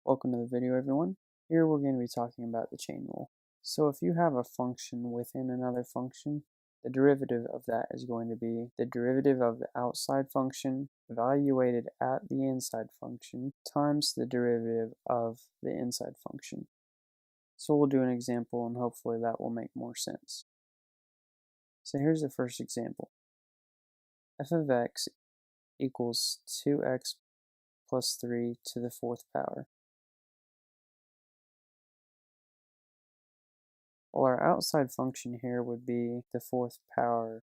Welcome to the video, everyone. Here we're going to be talking about the chain rule. So if you have a function within another function, the derivative of that is going to be the derivative of the outside function evaluated at the inside function times the derivative of the inside function. So we'll do an example and hopefully that will make more sense. So here's the first example. F of x equals 2x plus 3 to the fourth power. Well, our outside function here would be the fourth power,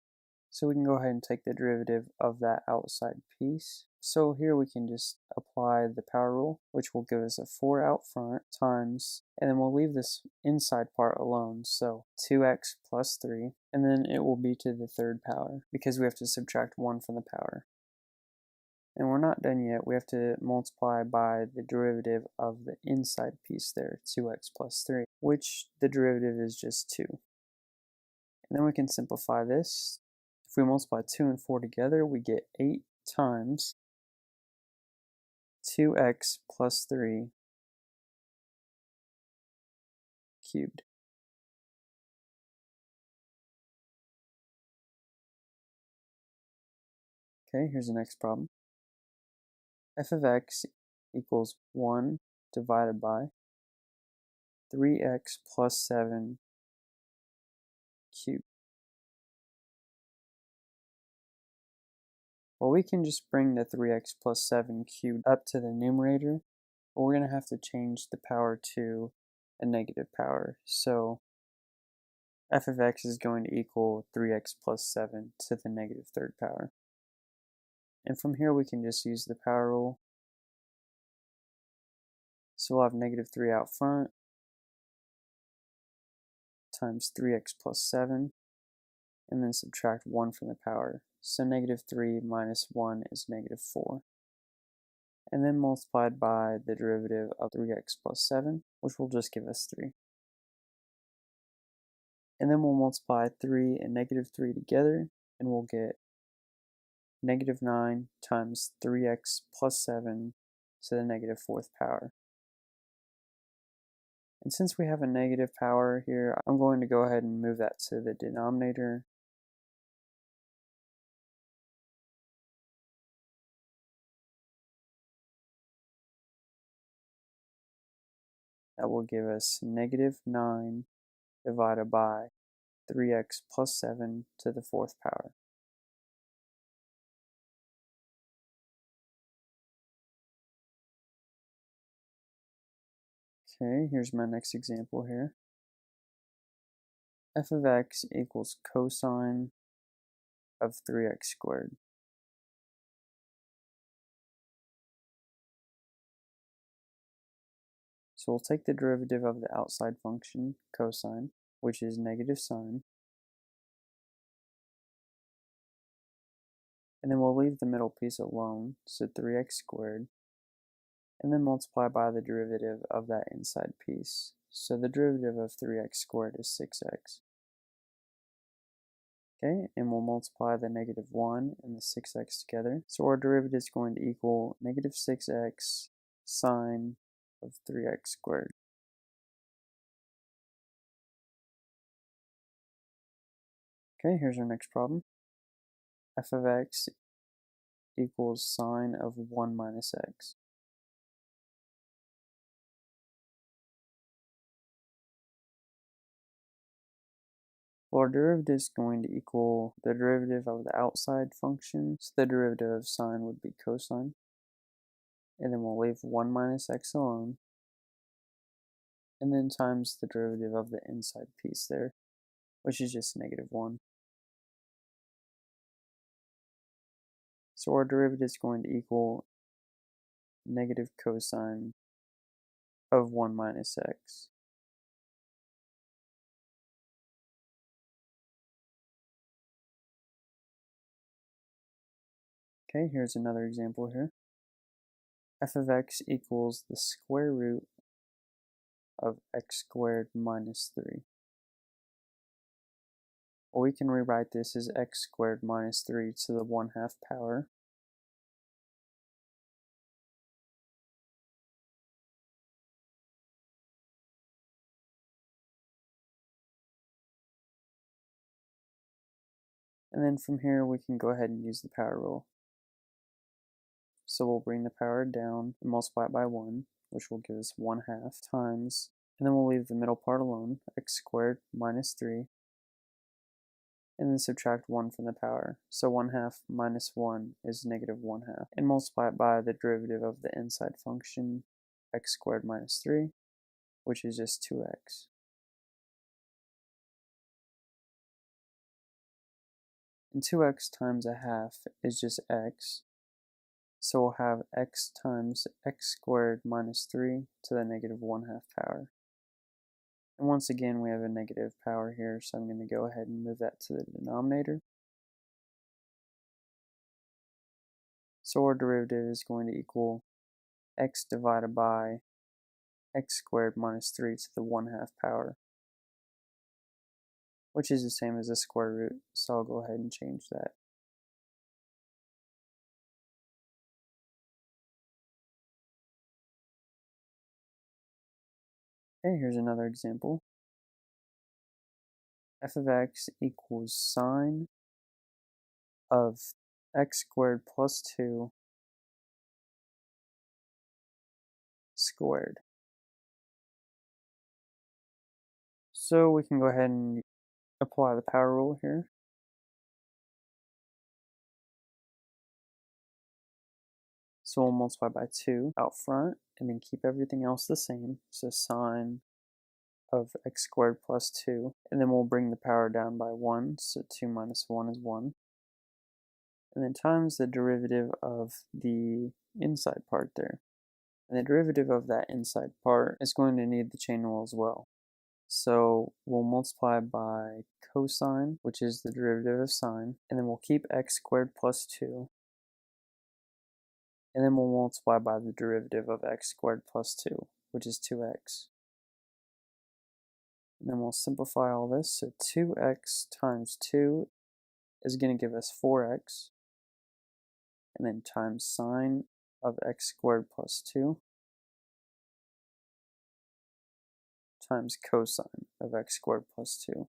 so we can go ahead and take the derivative of that outside piece. So here we can just apply the power rule, which will give us a 4 out front times, and then we'll leave this inside part alone, so 2x plus 3, and then it will be to the third power, because we have to subtract 1 from the power. And we're not done yet. We have to multiply by the derivative of the inside piece there, 2x plus 3, which the derivative is just 2. And then we can simplify this. If we multiply 2 and 4 together, we get 8 times 2x plus 3 cubed. Okay, here's the next problem. F of x equals 1 divided by 3x plus 7 cubed. Well, we can just bring the 3x plus 7 cubed up to the numerator, but we're going to have to change the power to a negative power. So f of x is going to equal 3x plus 7 to the negative third power. And from here we can just use the power rule. So we'll have negative 3 out front times 3x plus 7, and then subtract 1 from the power. So negative 3 minus 1 is negative 4. And then multiplied by the derivative of 3x plus 7, which will just give us 3. And then we'll multiply 3 and negative 3 together, and we'll get negative 9 times 3x plus 7 to the negative fourth power. And since we have a negative power here, I'm going to go ahead and move that to the denominator. That will give us negative 9 divided by 3x plus 7 to the fourth power. Okay, here's my next example here. F of x equals cosine of 3x squared. So we'll take the derivative of the outside function, cosine, which is negative sine, and then we'll leave the middle piece alone, so 3x squared, and then multiply by the derivative of that inside piece. So the derivative of 3x squared is 6x. Okay, and we'll multiply the negative 1 and the 6x together. So our derivative is going to equal negative 6x sine of 3x squared. Okay, here's our next problem. F of x equals sine of 1 minus x. Well, our derivative is going to equal the derivative of the outside function, so the derivative of sine would be cosine. And then we'll leave 1 minus x alone, and then times the derivative of the inside piece there, which is just negative 1. So our derivative is going to equal negative cosine of 1 minus x. Okay, here's another example here. F of x equals the square root of x squared minus 3. Well, we can rewrite this as x squared minus 3 to the 1/2 power. And then from here we can go ahead and use the power rule. So we'll bring the power down and multiply it by 1, which will give us 1/2 times, and then we'll leave the middle part alone, x squared minus 3, and then subtract 1 from the power. So 1/2 minus 1 is negative 1/2, and multiply it by the derivative of the inside function, x squared minus 3, which is just 2x. And 2x times 1/2 is just x, so we'll have x times x squared minus 3 to the negative 1/2 power. And once again, we have a negative power here, so I'm going to go ahead and move that to the denominator. So our derivative is going to equal x divided by x squared minus 3 to the 1/2 power, which is the same as the square root, so I'll go ahead and change that. Okay, here's another example. F of x equals sine of x squared plus 2 squared. So we can go ahead and apply the power rule here. So we'll multiply by 2 out front and then keep everything else the same. So sine of x squared plus 2, and then we'll bring the power down by 1, so 2 minus 1 is 1. And then times the derivative of the inside part there. And the derivative of that inside part is going to need the chain rule as well. So we'll multiply by cosine, which is the derivative of sine, and then we'll keep x squared plus 2, and then we'll multiply by the derivative of x squared plus 2, which is 2x. And then we'll simplify all this, so 2x times 2 is going to give us 4x, and then times sine of x squared plus 2 times cosine of x squared plus 2.